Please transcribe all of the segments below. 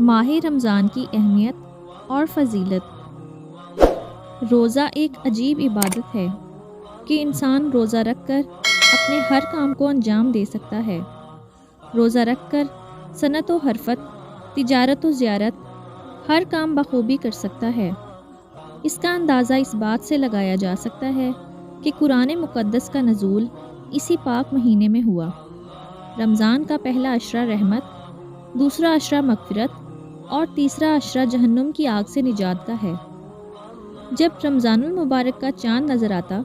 ماہ رمضان کی اہمیت اور فضیلت۔ روزہ ایک عجیب عبادت ہے کہ انسان روزہ رکھ کر اپنے ہر کام کو انجام دے سکتا ہے۔ روزہ رکھ کر صنعت و حرفت، تجارت و زیارت، ہر کام بخوبی کر سکتا ہے۔ اس کا اندازہ اس بات سے لگایا جا سکتا ہے کہ قرآن مقدس کا نزول اسی پاک مہینے میں ہوا۔ رمضان کا پہلا عشرہ رحمت، دوسرا عشرہ مغفرت اور تیسرا عشرہ جہنم کی آگ سے نجات کا ہے۔ جب رمضان المبارک کا چاند نظر آتا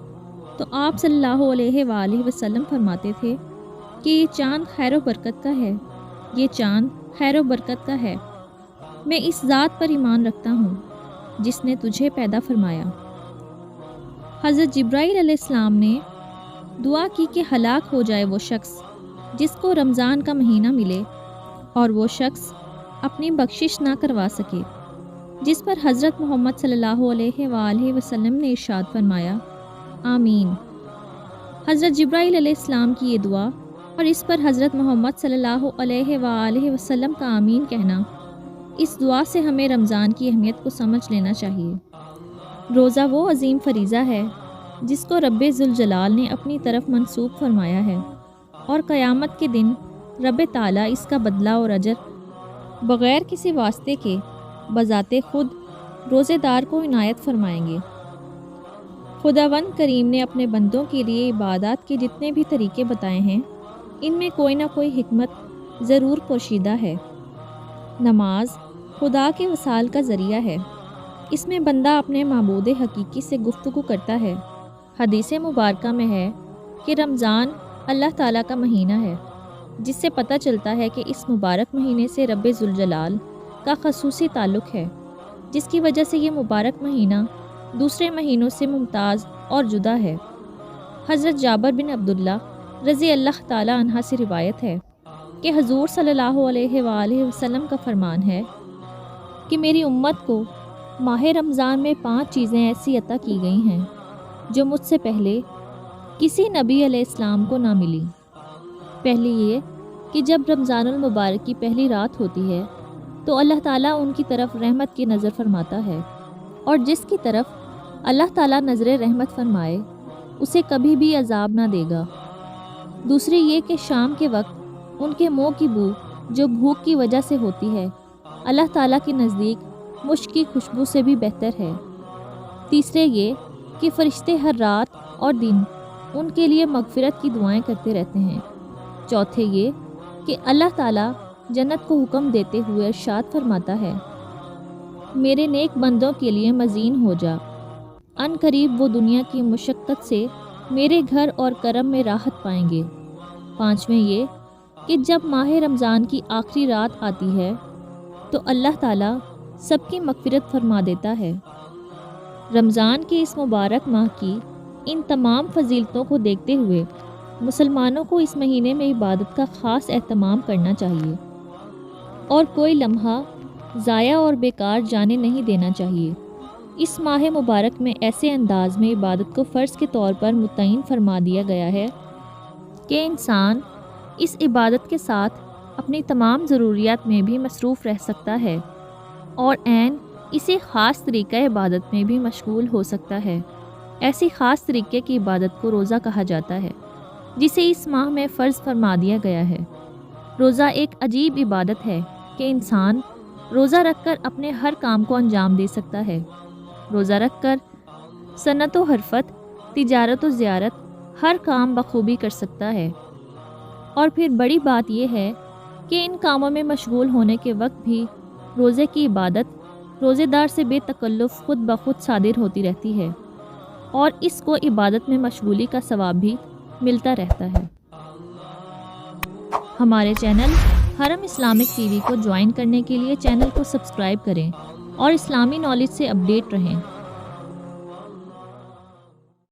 تو آپ صلی اللہ علیہ وآلہ وسلم فرماتے تھے کہ یہ چاند خیر و برکت کا ہے، یہ چاند خیر و برکت کا ہے۔ میں اس ذات پر ایمان رکھتا ہوں جس نے تجھے پیدا فرمایا۔ حضرت جبرائیل علیہ السلام نے دعا کی کہ ہلاک ہو جائے وہ شخص جس کو رمضان کا مہینہ ملے اور وہ شخص اپنی بخشش نہ کروا سکے، جس پر حضرت محمد صلی اللہ علیہ وآلہ وسلم نے ارشاد فرمایا، آمین۔ حضرت جبرائیل علیہ السلام کی یہ دعا اور اس پر حضرت محمد صلی اللہ علیہ وآلہ وسلم کا آمین کہنا، اس دعا سے ہمیں رمضان کی اہمیت کو سمجھ لینا چاہیے۔ روزہ وہ عظیم فریضہ ہے جس کو رب ذوالجلال نے اپنی طرف منسوب فرمایا ہے، اور قیامت کے دن رب تعالیٰ اس کا بدلہ اور اجر بغیر کسی واسطے کے بذات خود روزے دار کو عنایت فرمائیں گے۔ خداوند کریم نے اپنے بندوں کے لیے عبادات کے جتنے بھی طریقے بتائے ہیں، ان میں کوئی نہ کوئی حکمت ضرور پوشیدہ ہے۔ نماز خدا کے وصال کا ذریعہ ہے، اس میں بندہ اپنے معبود حقیقی سے گفتگو کرتا ہے۔ حدیث مبارکہ میں ہے کہ رمضان اللہ تعالیٰ کا مہینہ ہے، جس سے پتہ چلتا ہے کہ اس مبارک مہینے سے رب ذوالجلال کا خصوصی تعلق ہے، جس کی وجہ سے یہ مبارک مہینہ دوسرے مہینوں سے ممتاز اور جدا ہے۔ حضرت جابر بن عبداللہ رضی اللہ تعالیٰ عنہ سے روایت ہے کہ حضور صلی اللہ علیہ وآلہ وسلم کا فرمان ہے کہ میری امت کو ماہ رمضان میں 5 چیزیں ایسی عطا کی گئی ہیں جو مجھ سے پہلے کسی نبی علیہ السلام کو نہ ملی۔ پہلی یہ کہ جب رمضان المبارک کی پہلی رات ہوتی ہے تو اللہ تعالیٰ ان کی طرف رحمت کی نظر فرماتا ہے، اور جس کی طرف اللہ تعالیٰ نظر رحمت فرمائے اسے کبھی بھی عذاب نہ دے گا۔ دوسری یہ کہ شام کے وقت ان کے منہ کی بو جو بھوک کی وجہ سے ہوتی ہے اللہ تعالیٰ کے نزدیک مشک کی خوشبو سے بھی بہتر ہے۔ تیسرے یہ کہ فرشتے ہر رات اور دن ان کے لیے مغفرت کی دعائیں کرتے رہتے ہیں۔ چوتھے یہ کہ اللہ تعالیٰ جنت کو حکم دیتے ہوئے ارشاد فرماتا ہے، میرے نیک بندوں کے لیے مزین ہو جا، ان قریب وہ دنیا کی مشقت سے میرے گھر اور کرم میں راحت پائیں گے۔ پانچویں یہ کہ جب ماہ رمضان کی آخری رات آتی ہے تو اللہ تعالیٰ سب کی مغفرت فرما دیتا ہے۔ رمضان کے اس مبارک ماہ کی ان تمام فضیلتوں کو دیکھتے ہوئے مسلمانوں کو اس مہینے میں عبادت کا خاص اہتمام کرنا چاہیے اور کوئی لمحہ ضائع اور بیکار جانے نہیں دینا چاہیے۔ اس ماہ مبارک میں ایسے انداز میں عبادت کو فرض کے طور پر متعین فرما دیا گیا ہے کہ انسان اس عبادت کے ساتھ اپنی تمام ضروریات میں بھی مصروف رہ سکتا ہے اور عین اسی خاص طریقہ عبادت میں بھی مشغول ہو سکتا ہے۔ ایسی خاص طریقے کی عبادت کو روزہ کہا جاتا ہے، جسے اس ماہ میں فرض فرما دیا گیا ہے۔ روزہ ایک عجیب عبادت ہے کہ انسان روزہ رکھ کر اپنے ہر کام کو انجام دے سکتا ہے۔ روزہ رکھ کر صنعت و حرفت، تجارت و زیارت، ہر کام بخوبی کر سکتا ہے۔ اور پھر بڑی بات یہ ہے کہ ان کاموں میں مشغول ہونے کے وقت بھی روزے کی عبادت روزے دار سے بے تکلف خود بخود صادر ہوتی رہتی ہے، اور اس کو عبادت میں مشغولی کا ثواب بھی ملتا رہتا ہے۔ ہمارے چینل حرم اسلامک ٹی وی کو جوائن کرنے کے لیے چینل کو سبسکرائب کریں اور اسلامی نالج سے اپڈیٹ رہیں۔